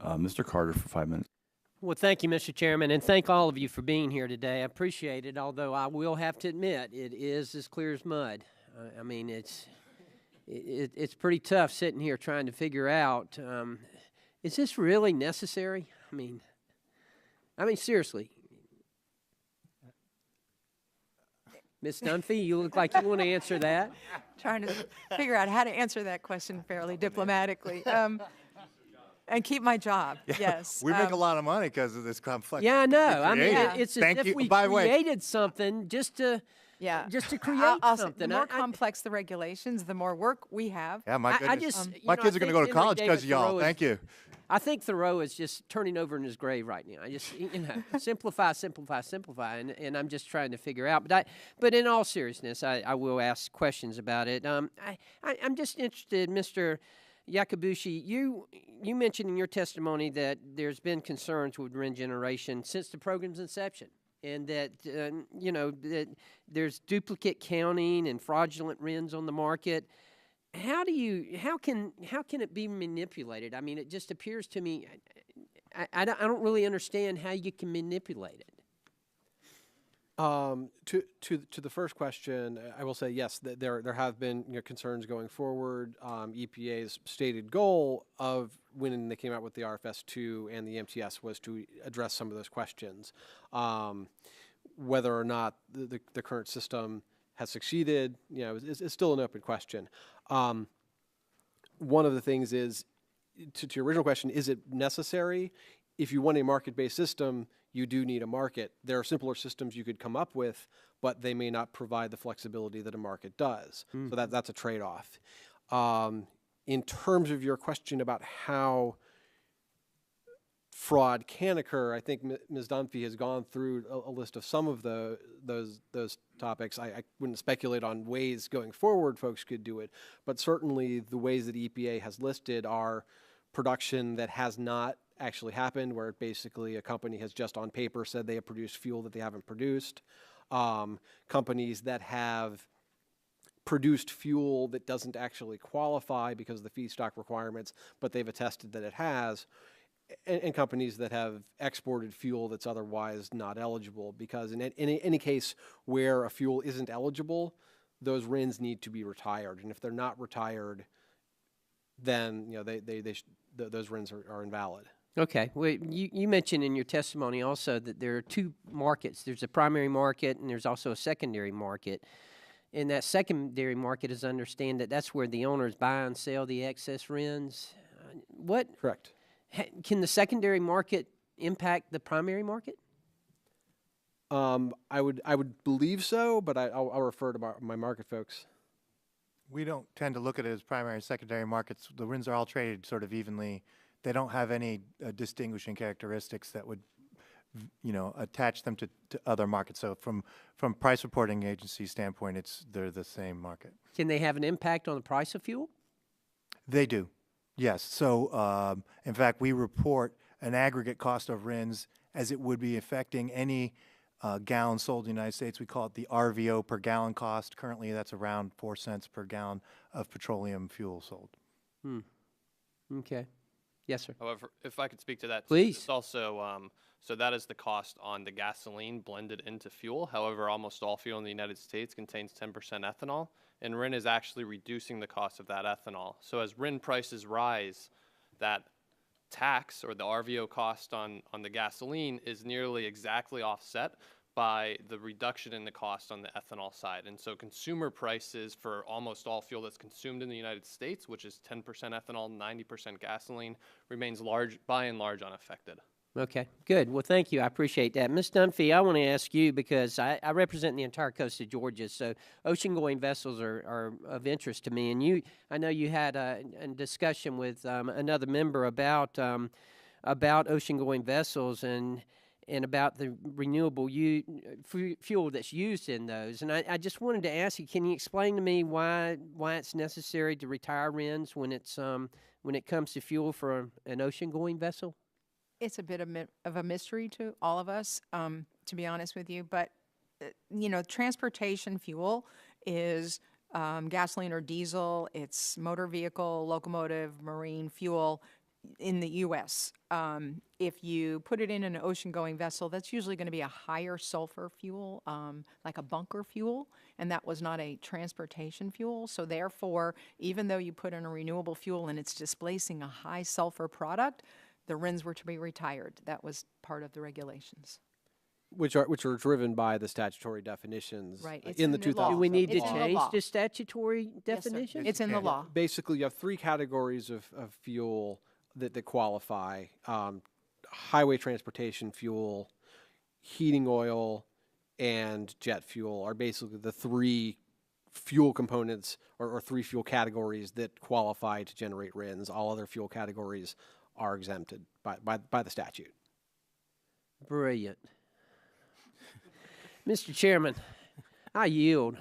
Mr. Carter for 5 minutes. Well, thank you, Mr. Chairman, and thank all of you for being here today. I appreciate it, although I will have to admit it is as clear as mud. I mean, it's pretty tough sitting here trying to figure out, is this really necessary? I mean, seriously. Ms. Dunphy, you look like you want to answer that. Trying to figure out how to answer that question fairly diplomatically. And keep my job, yes. We make a lot of money because of this complexity. Yeah, I know. I mean, Yeah. it's as Thank if you. we By the way- created something just to create I'll say, something. the more complex the regulations, the more work we have. Yeah, my I goodness. just, My kids are going to go to college because of y'all. Thoreau Thank you. I think Thoreau is just turning over in his grave right now. I just, simplify, and I'm just trying to figure out. But in all seriousness, I will ask questions about it. I'm just interested, Mr. Yakabushi, you mentioned in your testimony that there's been concerns with RIN generation since the program's inception, and that that there's duplicate counting and fraudulent RINs on the market. How can it be manipulated? I mean, it just appears to me I don't really understand how you can manipulate it. To the first question, I will say yes. There have been concerns going forward. EPA's stated goal of when they came out with the RFS2 and the MTS was to address some of those questions. Whether or not the current system has succeeded, is still an open question. One of the things is, to your original question, is it necessary? If you want a market-based system, you do need a market. There are simpler systems you could come up with, but they may not provide the flexibility that a market does. So that's a trade-off. In terms of your question about how fraud can occur, I think Ms. Dunphy has gone through a list of some of those topics. I wouldn't speculate on ways going forward folks could do it, but certainly the ways that EPA has listed are production that has not actually happened, where basically a company has just on paper said they have produced fuel that they haven't produced. Companies that have produced fuel that doesn't actually qualify because of the feedstock requirements, but they've attested that it has. And companies that have exported fuel that's otherwise not eligible, because in any case where a fuel isn't eligible, those RINs need to be retired. And if they're not retired, then those RINs are invalid. Okay. Well, you mentioned in your testimony also that there are two markets. There's a primary market and there's also a secondary market. And that secondary market, as I understand it, that's where the owners buy and sell the excess RINs. Correct. Can the secondary market impact the primary market? I would believe so, but I'll refer to my market folks. We don't tend to look at it as primary and secondary markets. The RINs are all traded sort of evenly. They don't have any distinguishing characteristics that would, attach them to other markets. So from price reporting agency standpoint, they're the same market. Can they have an impact on the price of fuel? They do, yes. So in fact, we report an aggregate cost of RINs as it would be affecting any gallon sold in the United States. We call it the RVO per gallon cost. Currently, that's around 4 cents per gallon of petroleum fuel sold. Okay. Yes, sir. However, if I could speak to that, please. It's also, so that is the cost on the gasoline blended into fuel. However, almost all fuel in the United States contains 10% ethanol, and RIN is actually reducing the cost of that ethanol. So as RIN prices rise, that tax or the RVO cost on the gasoline is nearly exactly offset by the reduction in the cost on the ethanol side. And so consumer prices for almost all fuel that's consumed in the United States, which is 10% ethanol, 90% gasoline, remains by and large unaffected. Okay, good. Well, thank you. I appreciate that. Ms. Dunphy, I want to ask you, because I represent the entire coast of Georgia, so ocean-going vessels are of interest to me. And I know you had a discussion with another member about ocean-going vessels and about the renewable fuel that's used in those. And I just wanted to ask you, can you explain to me why it's necessary to retire RINs when it comes to fuel for an ocean-going vessel? It's a bit of a mystery to all of us, to be honest with you. But, transportation fuel is gasoline or diesel. It's motor vehicle, locomotive, marine fuel. in the U.S. If you put it in an ocean-going vessel, that's usually going to be a higher sulfur fuel, like a bunker fuel, and that was not a transportation fuel. So therefore, even though you put in a renewable fuel and it's displacing a high sulfur product, the RINs were to be retired. That was part of the regulations. Which are driven by the statutory definitions Right, it's in the in the law. 2000. Do we need to It's in the change law. the statutory Yes, sir. definition? It's in the can. law. Basically, you have three categories of fuel that qualify. Highway transportation fuel, heating oil, and jet fuel are basically the three fuel components or three fuel categories that qualify to generate RINs. All other fuel categories are exempted by the statute. Brilliant. Mr. Chairman, I yield.